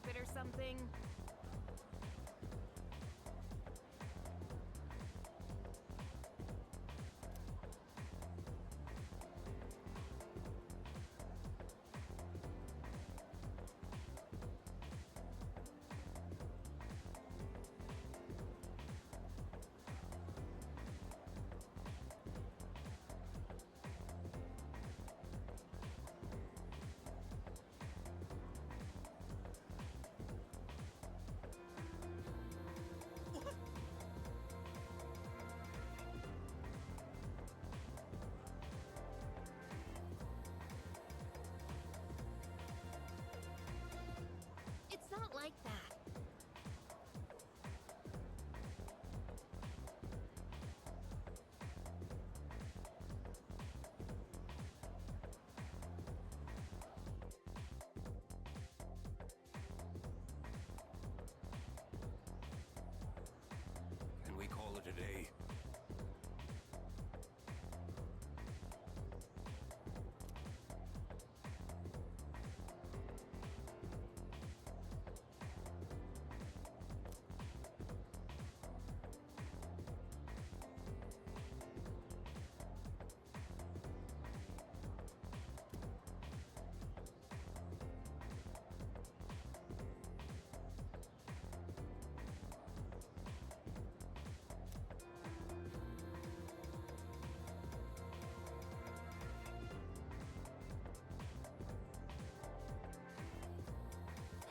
carpet or something? It's not like that. Can we call it a day?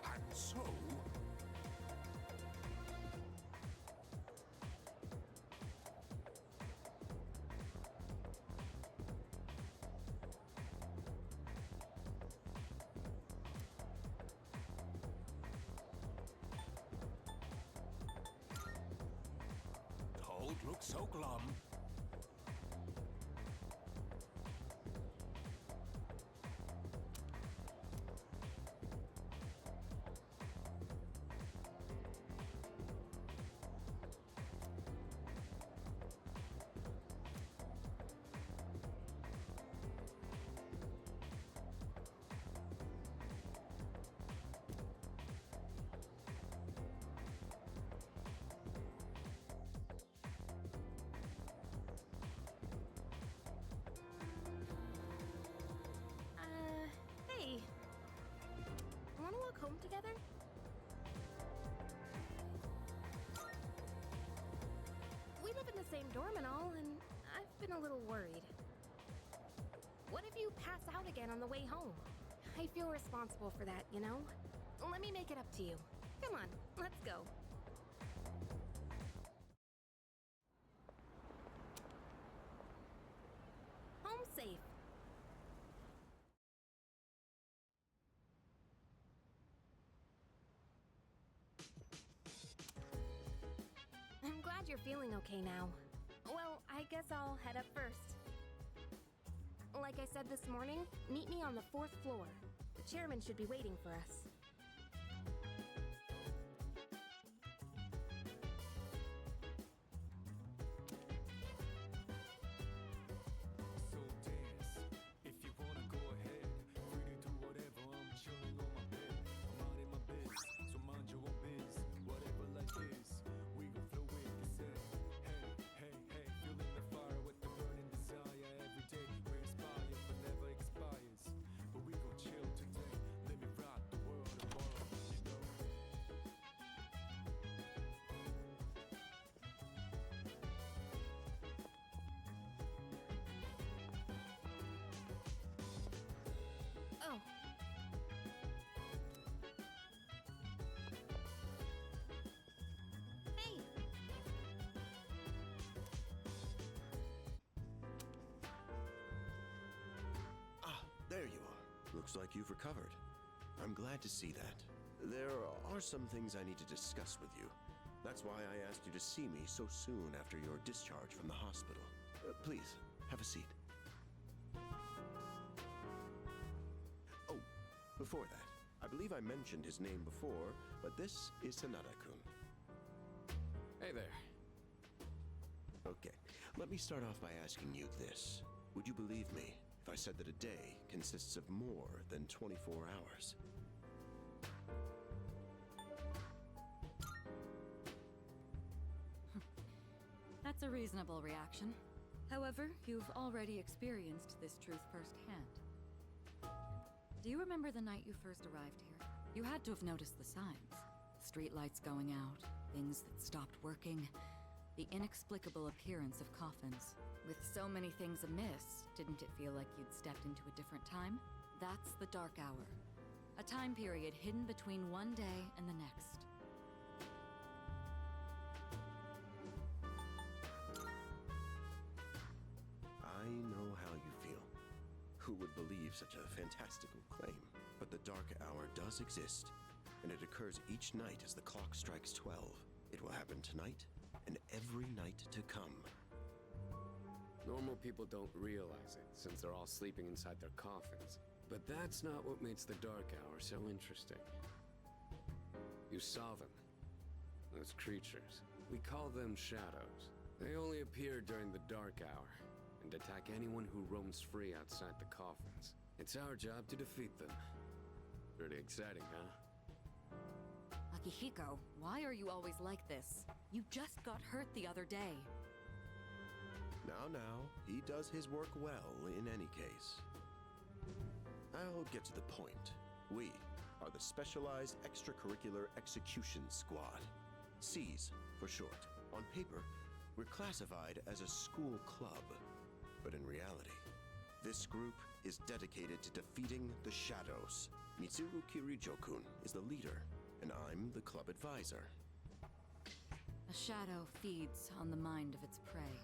And so... Don't look so glum. Hey. Wanna walk home together? We live in the same dorm and all, and I've been a little worried. What if you pass out again on the way home? I feel responsible for that, you know? Let me make it up to you. Come on, let's go. Home safe. I'm glad you're feeling okay now. Well, I guess I'll head up first. Like I said this morning, meet me on the 4th floor. The chairman should be waiting for us. So dance, if you wanna go ahead. Free to do whatever, I'm chilling on my bed. I'm out in my biz, so mind your own biz. Whatever life is, we gon' flow with the set. Hey, hey, hey, feeling the fire with the burning desire. Every day we inspire, but never expires. But we gon' chill today, let me rock the world tomorrow, you know. Oh. Hey. Ah, there you are. Looks like you've recovered. I'm glad to see that. There are some things I need to discuss with you. That's why I asked you to see me so soon after your discharge from the hospital. Please, have a seat. Oh, before that, I believe I mentioned his name before, but this is Sanada-kun. Hey there. Okay, let me start off by asking you this. Would you believe me if I said that a day consists of more than 24 hours? That's a reasonable reaction. However, you've already experienced this truth firsthand. Do you remember the night you first arrived here? You had to have noticed the signs. Streetlights going out, things that stopped working, the inexplicable appearance of coffins. With so many things amiss, didn't it feel like you'd stepped into a different time? That's the Dark Hour. A time period hidden between one day and the next. I know how you feel. Who would believe such a fantastical claim? But the Dark Hour does exist, and it occurs each night as the clock strikes 12. It will happen tonight, and every night to come. Normal people don't realize it, since they're all sleeping inside their coffins. But that's not what makes the Dark Hour so interesting. You saw them. Those creatures. We call them shadows. They only appear during the Dark Hour, and attack anyone who roams free outside the coffins. It's our job to defeat them. Pretty exciting, huh? Akihiko, why are you always like this? You just got hurt the other day. Now, he does his work well in any case. I'll get to the point. We are the Specialized Extracurricular Execution Squad. SEAS for short. On paper, we're classified as a school club. But in reality, this group is dedicated to defeating the Shadows. Mitsuru Kirijo-kun is the leader, and I'm the club advisor. A shadow feeds on the mind of its prey.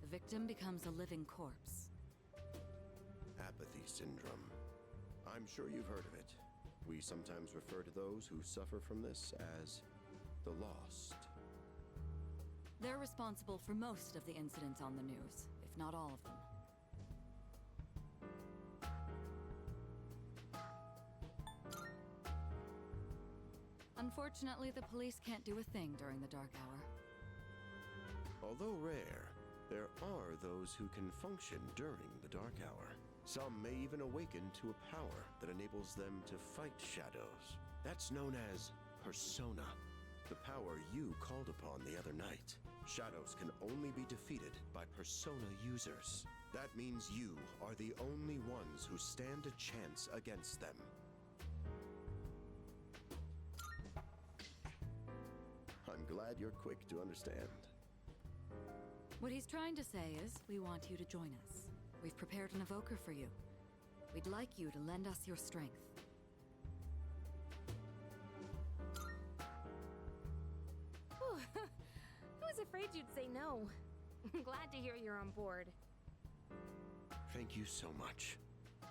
The victim becomes a living corpse. Apathy syndrome. I'm sure you've heard of it. We sometimes refer to those who suffer from this as the lost. They're responsible for most of the incidents on the news, if not all of them. Unfortunately, the police can't do a thing during the Dark Hour. Although rare, there are those who can function during the Dark Hour. Some may even awaken to a power that enables them to fight shadows. That's known as persona, the power you called upon the other night. Shadows can only be defeated by persona users. That means you are the only ones who stand a chance against them. I'm glad you're quick to understand. What he's trying to say is, we want you to join us. We've prepared an evoker for you. We'd like you to lend us your strength. Whew. I was afraid you'd say no. I'm glad to hear you're on board. Thank you so much.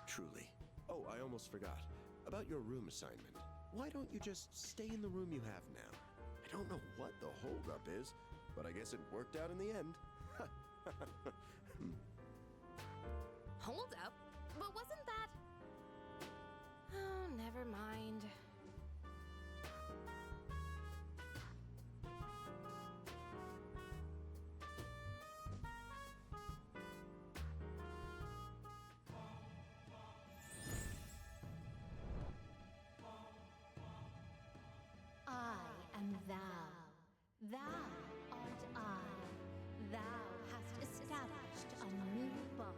Truly. Oh, I almost forgot. About your room assignment. Why don't you just stay in the room you have now? I don't know what the holdup is, but I guess it worked out in the end. Hold up? But wasn't that... Oh, never mind. I am thou. Thou art I. Thou hast established a new bond.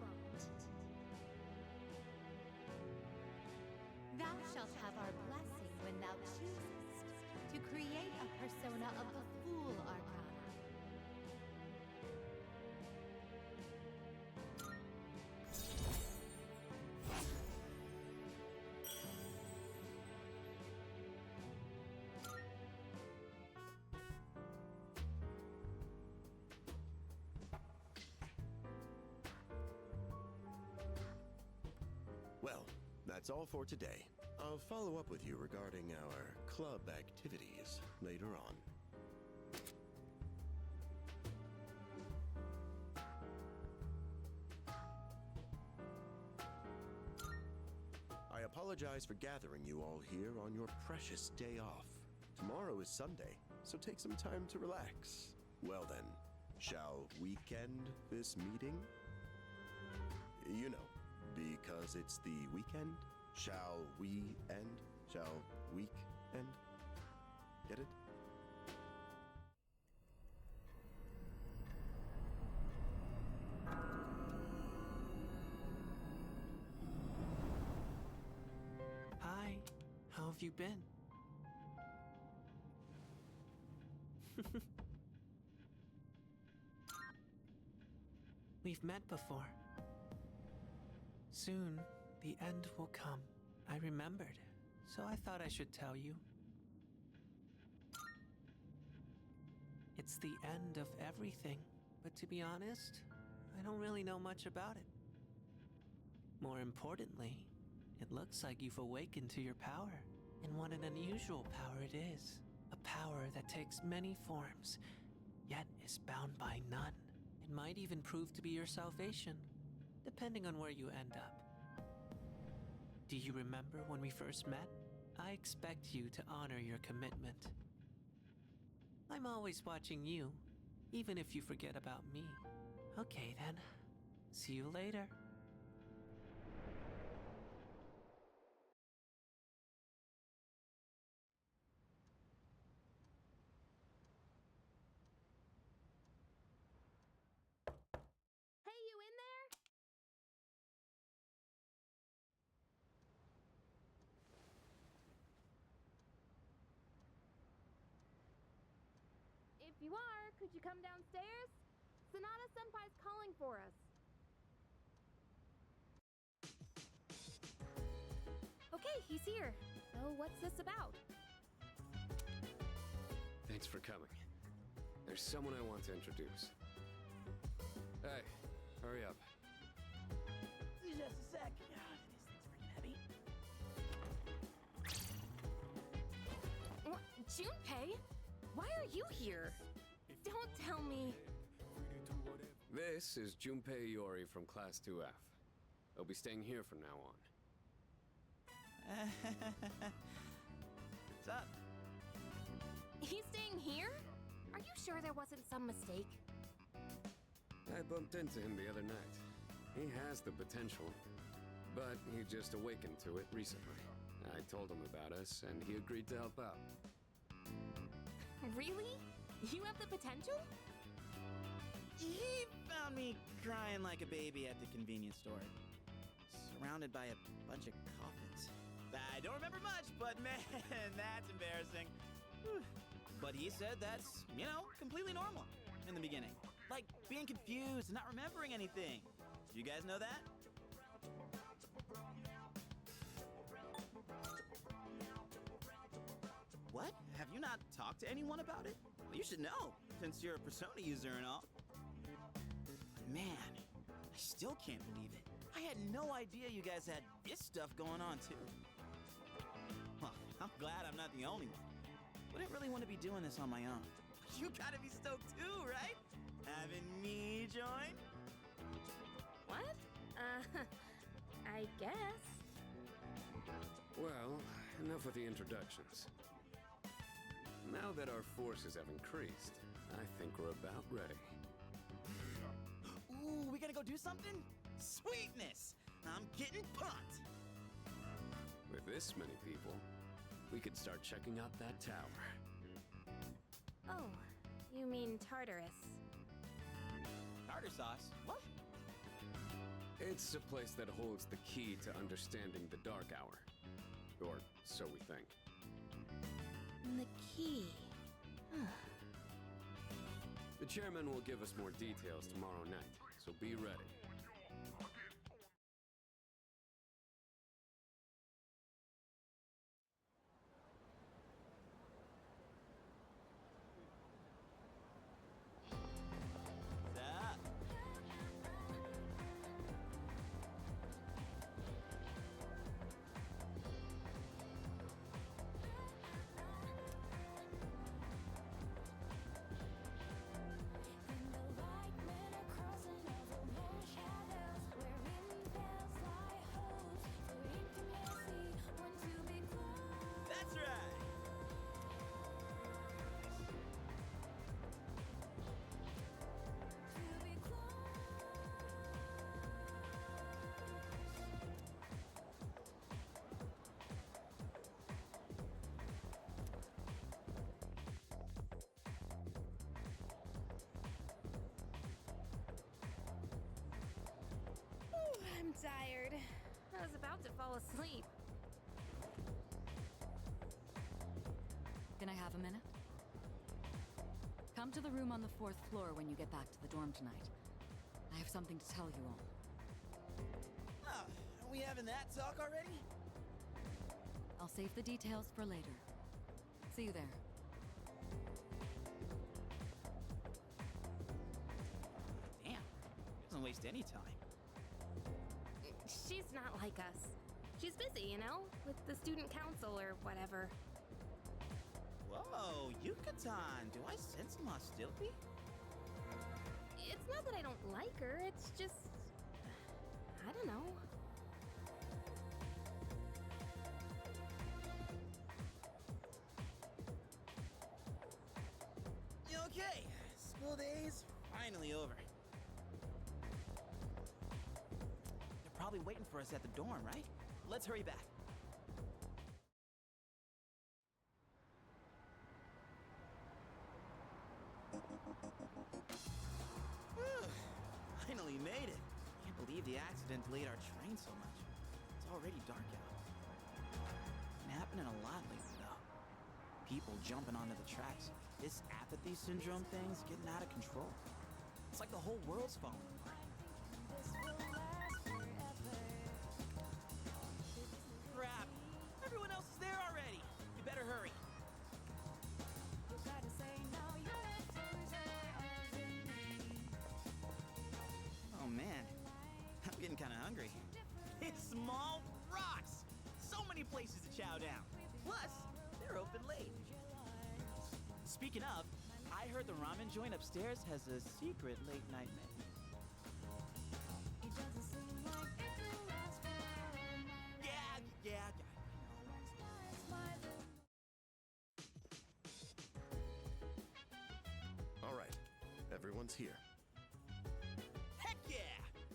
Thou shalt have our blessing when thou choosest to create a persona of the Fool Arcana. Well, that's all for today. I'll follow up with you regarding our club activities later on. I apologize for gathering you all here on your precious day off. Tomorrow is Sunday, so take some time to relax. Well then, shall weekend this meeting? You know, because it's the weekend, shall we end? Shall week end? Get it? have you been? We've met before. Soon, the end will come. I remembered, so I thought I should tell you. It's the end of everything, but to be honest, I don't really know much about it. More importantly, it looks like you've awakened to your power. And what an unusual power it is. A power that takes many forms, yet is bound by none. It might even prove to be your salvation, depending on where you end up. Do you remember when we first met? I expect you to honor your commitment. I'm always watching you, even if you forget about me. Okay then, see you later. Hey, you in there? If you are, could you come downstairs? Sonata Senpai's calling for us. Okay, he's here. So what's this about? Thanks for coming. There's someone I want to introduce. Hey, hurry up. Just a sec. This thing's freaking heavy. What? Junpei? Why are you here? Don't tell me. This is Junpei Iori from Class 2F. He'll be staying here from now on. What's up? He's staying here? Are you sure there wasn't some mistake? I bumped into him the other night. He has the potential, but he just awakened to it recently. I told him about us, and he agreed to help out. Really? You have the potential? He found me crying like a baby at the convenience store, surrounded by a bunch of coffins. I don't remember much, but man, that's embarrassing. Whew. But he said that's, completely normal in the beginning. Like being confused and not remembering anything. You guys know that? What? Have you not talked to anyone about it? Well, you should know, since you're a Persona user and all. Man, I still can't believe it. I had no idea you guys had this stuff going on, too. Well, I'm glad I'm not the only one. Wouldn't really want to be doing this on my own. You gotta be stoked too, right? Having me join? What? I guess. Well, enough with the introductions. Now that our forces have increased, I think we're about ready. Ooh, we gotta go do something? Sweetness! I'm getting pumped! With this many people, we could start checking out that tower. Oh, you mean Tartarus. Tartar sauce? What? It's a place that holds the key to understanding the Dark Hour. Or so we think. The key. The chairman will give us more details tomorrow night, so be ready. That's right! I'm tired. I was about to fall asleep. Come to the room on the 4th floor when you get back to the dorm tonight. I have something to tell you all. Ah, are we having that talk already? I'll save the details for later. See you there. Damn, doesn't waste any time. She's not like us. She's busy, you know, with the student council or whatever. Whoa, Yucatan, do I sense some hostility? It's not that I don't like her, it's just... I don't know. Okay, school day's finally over. They're probably waiting for us at the dorm, right? Let's hurry back. Whew, finally made it. Can't believe the accident delayed our train so much. It's already dark out. Been happening a lot lately, though. People jumping onto the tracks. This apathy syndrome thing's getting out of control. It's like the whole world's falling apart. Crap! Everyone else is there already. You better hurry. Oh man, I'm getting kind of hungry. It's small rocks. So many places to chow down. Plus, they're open late. Speaking of, I heard the ramen joint upstairs has a secret late-night menu. Yeah. All right, everyone's here. Heck yeah!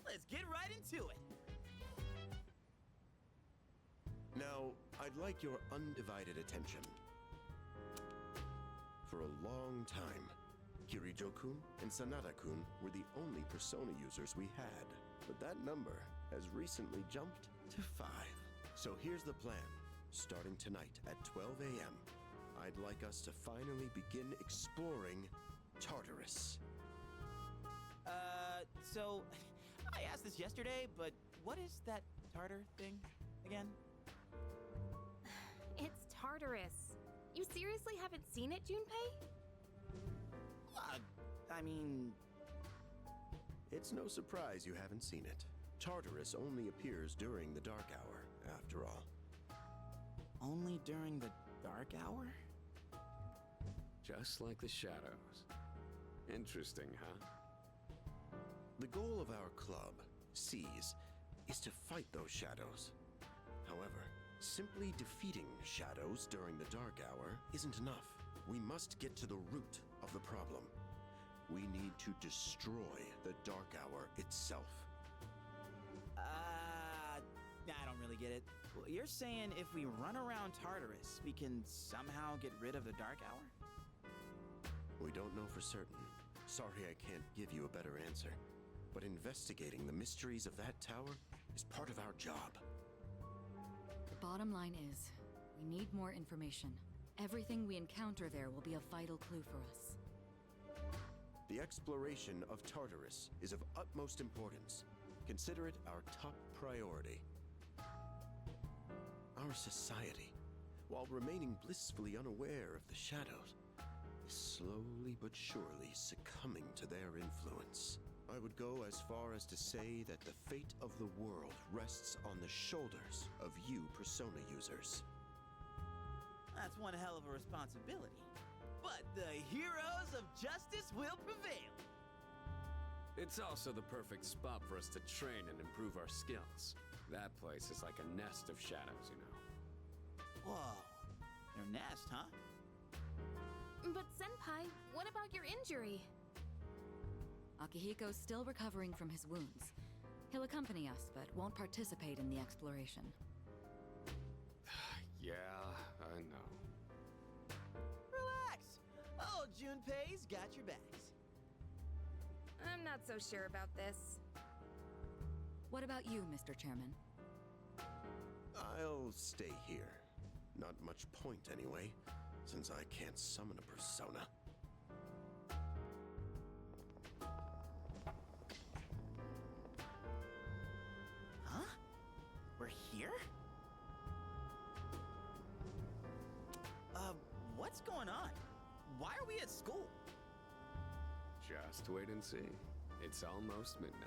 Let's get right into it. Now, I'd like your undivided attention. For a long time, Kirijo-kun and Sanada-kun were the only persona users we had. But that number has recently jumped to 5. So here's the plan. Starting tonight at 12 a.m., I'd like us to finally begin exploring Tartarus. So, I asked this yesterday, but what is that tartar thing again? It's Tartarus. You seriously haven't seen it, Junpei? I mean... It's no surprise you haven't seen it. Tartarus only appears during the dark hour, after all. Only during the dark hour? Just like the shadows. Interesting, huh? The goal of our club, Seize, is to fight those shadows. However, simply defeating shadows during the dark hour isn't enough. We must get to the root of the problem. We need to destroy the dark hour itself. I don't really get it. Well, you're saying if we run around Tartarus, we can somehow get rid of the dark hour? We don't know for certain. Sorry I can't give you a better answer. But investigating the mysteries of that tower is part of our job. The bottom line is, we need more information. Everything we encounter there will be a vital clue for us. The exploration of Tartarus is of utmost importance. Consider it our top priority. Our society, while remaining blissfully unaware of the shadows, is slowly but surely succumbing to their influence. I would go as far as to say that the fate of the world rests on the shoulders of you persona users. That's one hell of a responsibility. But the heroes of justice will prevail. It's also the perfect spot for us to train and improve our skills. That place is like a nest of shadows, you know. Whoa. Their nest, huh? But Senpai, what about your injury? Akihiko's still recovering from his wounds. He'll accompany us, but won't participate in the exploration. Yeah, I know. Relax. Oh, Junpei's got your backs. I'm not so sure about this. What about you, Mr. Chairman? I'll stay here. Not much point anyway, since I can't summon a persona. here? What's going on? Why are we at school? Just wait and see. It's almost midnight.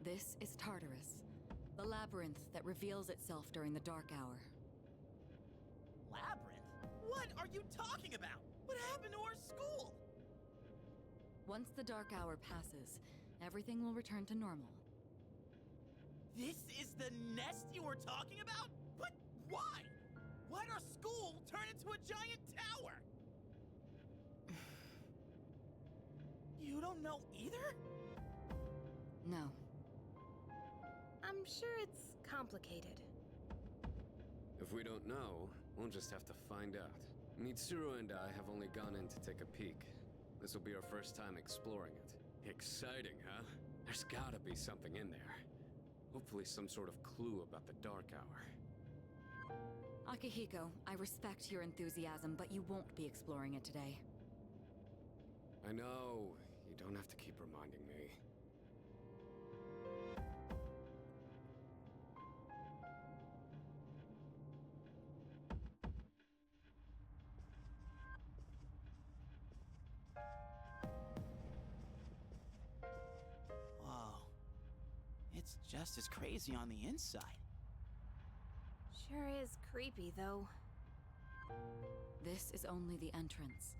This is Tartarus, the labyrinth that reveals itself during the dark hour. Labyrinth? What are you talking about? What happened to our school? Once the dark hour passes, everything will return to normal. This is the nest you were talking about? But why? Why'd our school turn into a giant tower? You don't know either? No. I'm sure it's complicated. If we don't know, we'll just have to find out. Mitsuru and I have only gone in to take a peek. This will be our first time exploring it. Exciting, huh? There's gotta be something in there. Hopefully some sort of clue about the Dark Hour. Akihiko, I respect your enthusiasm, but you won't be exploring it today. I know. You don't have to keep reminding me. Whoa. It's just as crazy on the inside. Sure is creepy, though. This is only the entrance.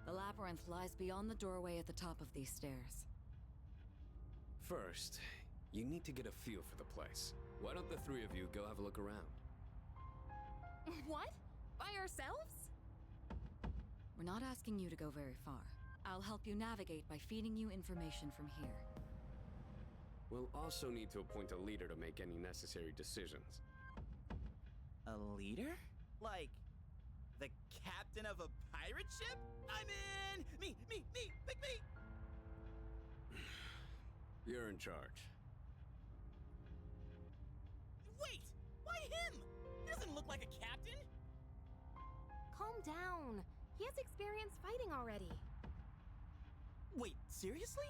The labyrinth lies beyond the doorway at the top of these stairs. First, you need to get a feel for the place. Why don't the three of you go have a look around? What? By ourselves? We're not asking you to go very far. I'll help you navigate by feeding you information from here. We'll also need to appoint a leader to make any necessary decisions. A leader? Like, the captain of a pirate ship? I'm in! Me! Pick me! You're in charge. Wait! Why him? He doesn't look like a captain! Calm down. He has experience fighting already. Wait, seriously?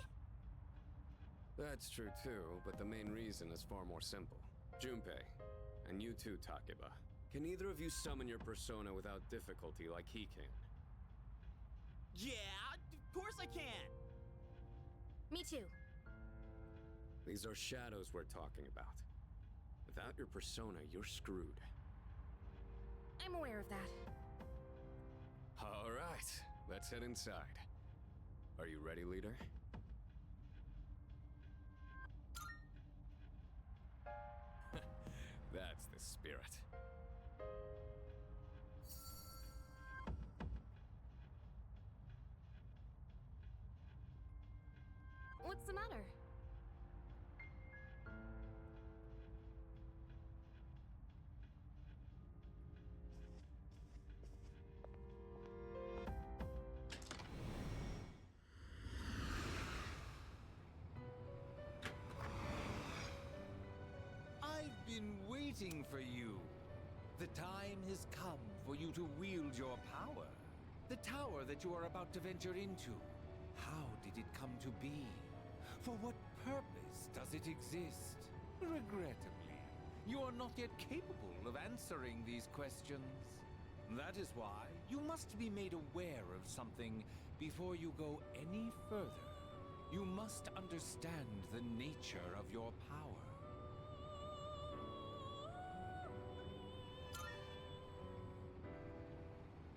That's true too, but the main reason is far more simple. Junpei, and you too, Takeba. Can either of you summon your persona without difficulty like he can? Yeah, of course I can! Me too. These are shadows we're talking about. Without your persona, you're screwed. I'm aware of that. All right, let's head inside. Are you ready, leader? That's the spirit. What's the matter? I've been waiting for you. The time has come for you to wield your power. The tower that you are about to venture into. How did it come to be? For what purpose does it exist? Regrettably, you are not yet capable of answering these questions. That is why you must be made aware of something before you go any further. You must understand the nature of your power.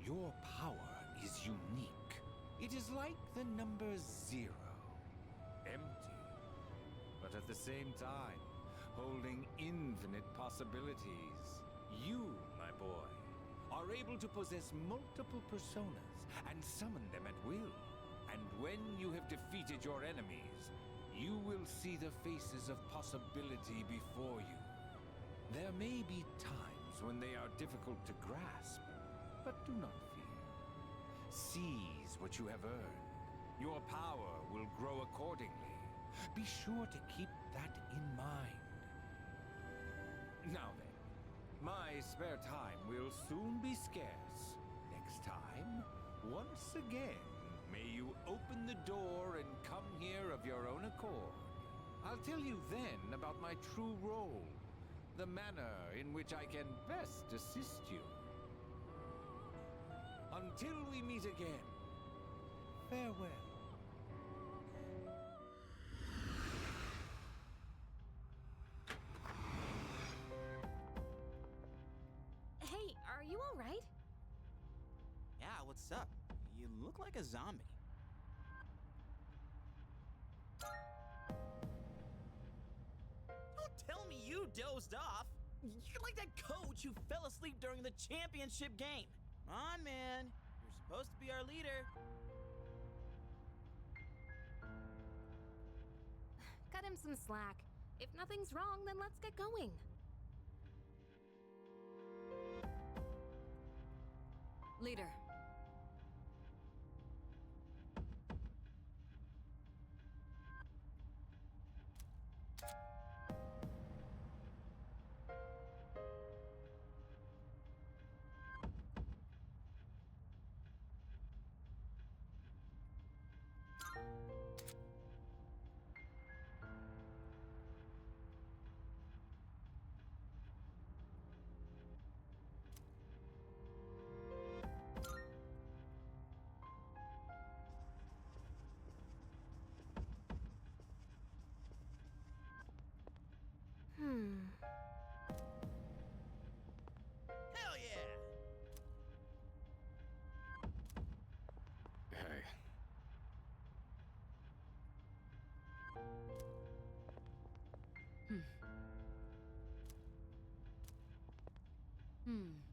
Your power is unique. It is like the number 0. Empty, but at the same time, holding infinite possibilities. You, my boy, are able to possess multiple personas and summon them at will. And when you have defeated your enemies, you will see the faces of possibility before you. There may be times when they are difficult to grasp, but do not fear. Seize what you have earned. Your power will grow accordingly. Be sure to keep that in mind. Now then, my spare time will soon be scarce. Next time, once again, may you open the door and come here of your own accord. I'll tell you then about my true role, the manner in which I can best assist you. Until we meet again, farewell. Hey, are you all right? Yeah, what's up? You look like a zombie. Don't tell me you dozed off. You're like that coach who fell asleep during the championship game. Come on, man. You're supposed to be our leader. Cut him some slack. If nothing's wrong, then let's get going. Leader. Hell yeah! Hey. Hmm.